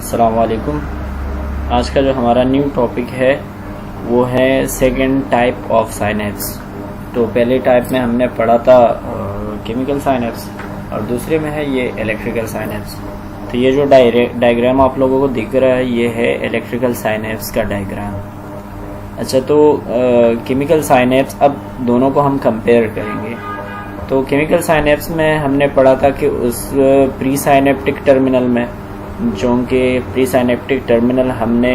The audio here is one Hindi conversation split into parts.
अस्सलाम वालेकुम। आज का जो हमारा न्यू टॉपिक है वो है सेकंड टाइप ऑफ साइनेप्स। तो पहले टाइप में हमने पढ़ा था केमिकल साइनेप्स और दूसरे में है ये इलेक्ट्रिकल साइनेप्स। तो ये जो डायग्राम आप लोगों को दिख रहा है ये है इलेक्ट्रिकल साइनेप्स का डायग्राम। अच्छा, तो केमिकल साइनेप्स अब दोनों को हम कंपेयर करेंगे। तो केमिकल साइनेप्स में हमने पढ़ा था कि उस प्री साइनेप्टिक टर्मिनल में, जो कि प्री साइनेप्टिक टर्मिनल हमने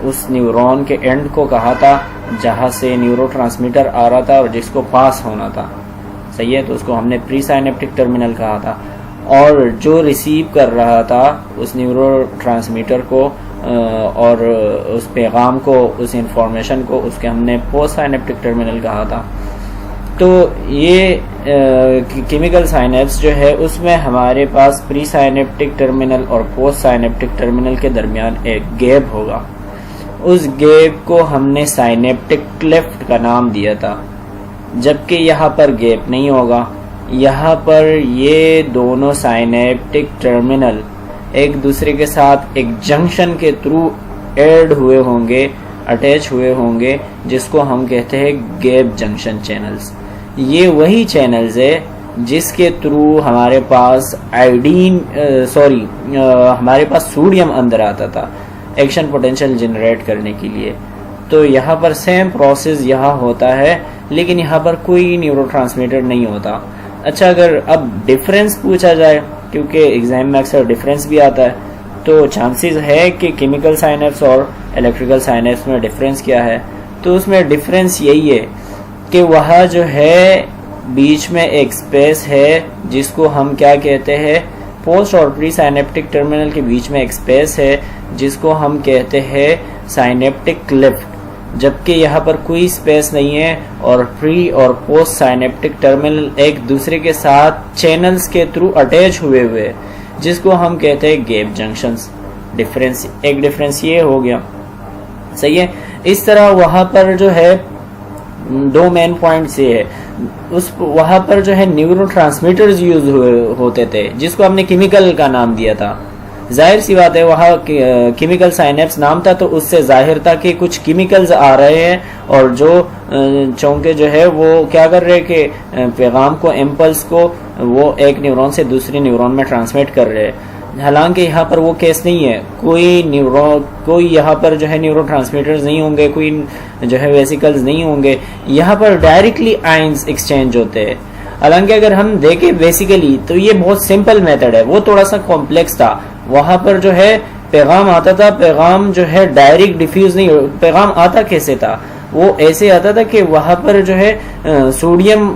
उस न्यूरॉन के एंड को कहा था जहाँ से न्यूरोट्रांसमीटर आ रहा था और जिसको पास होना था, सही है। तो उसको हमने प्री साइनेप्टिक टर्मिनल कहा था। और जो रिसीव कर रहा था उस न्यूरोट्रांसमीटर को और उस पैगाम को, उस इंफॉर्मेशन को, उसके हमने पोस्ट साइनेप्टिक टर्मिनल कहा था। तो ये केमिकल साइनेप्स जो है उसमें हमारे पास प्री साइनेप्टिक टर्मिनल और पोस्ट साइनेप्टिक टर्मिनल के दरमियान एक गैप होगा। उस गैप को हमने साइनेप्टिक क्लेफ्ट का नाम दिया था, जबकि यहाँ पर गैप नहीं होगा। यहाँ पर ये दोनों साइनेप्टिक टर्मिनल एक दूसरे के साथ एक जंक्शन के थ्रू ऐड हुए होंगे, अटैच हुए होंगे, जिसको हम कहते हैं गैप जंक्शन चैनल्स। ये वही चैनल्स है जिसके थ्रू हमारे पास हमारे पास सोडियम अंदर आता था एक्शन पोटेंशियल जनरेट करने के लिए। तो यहाँ पर सेम प्रोसेस यहाँ होता है, लेकिन यहाँ पर कोई न्यूरोट्रांसमीटर नहीं होता। अच्छा, अगर अब डिफरेंस पूछा जाए, क्योंकि एग्जाम में अक्सर डिफरेंस भी आता है, तो चांसेस है कि केमिकल साइनेप्स और इलेक्ट्रिकल साइनेप्स में डिफरेंस क्या है। तो उसमें डिफरेंस यही है कि वह जो है बीच में एक स्पेस है जिसको हम क्या कहते हैं, पोस्ट और प्री साइनेप्टिक टर्मिनल के बीच में एक स्पेस है जिसको हम कहते हैं साइनेप्टिक क्लेफ्ट, जबकि यहाँ पर कोई स्पेस नहीं है और प्री और पोस्ट साइनेप्टिक टर्मिनल एक दूसरे के साथ चैनल्स के थ्रू अटैच हुए जिसको हम कहते हैं गैप जंक्शंस। एक डिफरेंस ये हो गया, सही है। इस तरह वहां पर जो है दो मेन पॉइंट्स ये है, वहां पर जो है न्यूरोट्रांसमीटर्स यूज होते थे जिसको हमने केमिकल का नाम दिया था। जाहिर सी बात है, वहाँ केमिकल साइनेप्स नाम था तो उससे जाहिर था कि कुछ केमिकल्स आ रहे हैं और जो चौंके जो है वो क्या कर रहे हैं कि पैगाम को, इम्पल्स को वो एक न्यूरॉन से दूसरे न्यूरॉन में ट्रांसमिट कर रहे हैं। हालांकि यहाँ पर वो केस नहीं है, कोई यहाँ पर जो है न्यूरोट्रांसमीटर्स नहीं होंगे, कोई जो है वेसिकल्स नहीं होंगे। यहाँ पर डायरेक्टली आयंस एक्सचेंज होते हैं। हालांकि अगर हम देखें बेसिकली तो ये बहुत सिंपल मेथड है, वो थोड़ा सा कॉम्प्लेक्स था। वहां पर जो है पैगाम आता था, पैगाम जो है डायरेक्ट डिफ्यूज नहीं, पैगाम आता कैसे था, वो ऐसे आता था कि वहां पर जो है सोडियम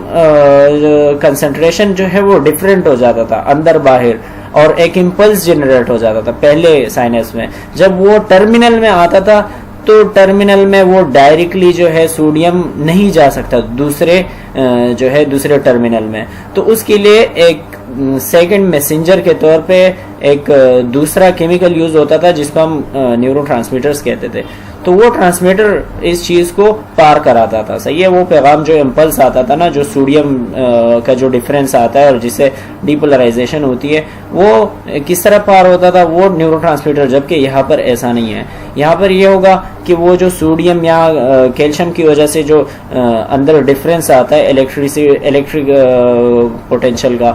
कंसंट्रेशन जो है वो डिफरेंट हो जाता था अंदर बाहर, और एक इम्पल्स जनरेट हो जाता था पहले साइनेप्स में। जब वो टर्मिनल में आता था तो टर्मिनल में वो डायरेक्टली जो है सोडियम नहीं जा सकता दूसरे टर्मिनल में। तो उसके लिए एक सेकंड मैसेंजर के तौर पे एक दूसरा केमिकल यूज होता था जिसको हम न्यूरोट्रांसमीटर्स कहते थे। तो वो ट्रांसमीटर इस चीज को पार कराता था, सही है। वो पैगाम जो इम्पल्स आता था ना, जो सोडियम का जो डिफरेंस आता है और जिससे डीपोलराइजेशन होती है, वो किस तरह पार होता था, वो न्यूरोट्रांसमीटर। जबकि यहाँ पर ऐसा नहीं है। यहाँ पर ये होगा कि वो जो सोडियम या कैल्शियम की वजह से जो अंदर डिफरेंस आता है इलेक्ट्रिक पोटेंशियल का,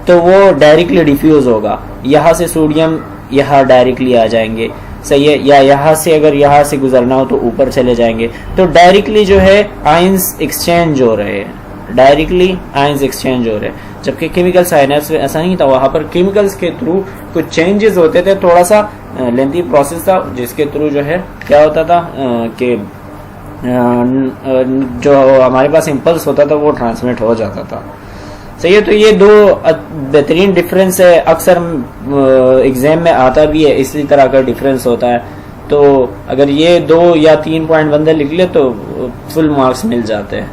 तो वो डायरेक्टली डिफ्यूज होगा। यहाँ से सोडियम यहाँ डायरेक्टली आ जाएंगे, सही है, या यहाँ से अगर यहाँ से गुजरना हो तो ऊपर चले जाएंगे। तो डायरेक्टली जो है आयंस एक्सचेंज हो रहे हैं, जबकि केमिकल साइनेप्स में ऐसा नहीं था। वहां पर केमिकल्स के थ्रू कुछ चेंजेस होते थे, थोड़ा सा लेंथी प्रोसेस था, जिसके थ्रू जो है क्या होता था कि जो हमारे पास इम्पल्स होता था वो ट्रांसमिट हो जाता था, सही है। तो ये दो बेहतरीन डिफरेंस है, अक्सर एग्जाम में आता भी है, इसी तरह का डिफरेंस होता है। तो अगर ये 2 या 3 पॉइंट बंदे लिख ले तो फुल मार्क्स मिल जाते हैं।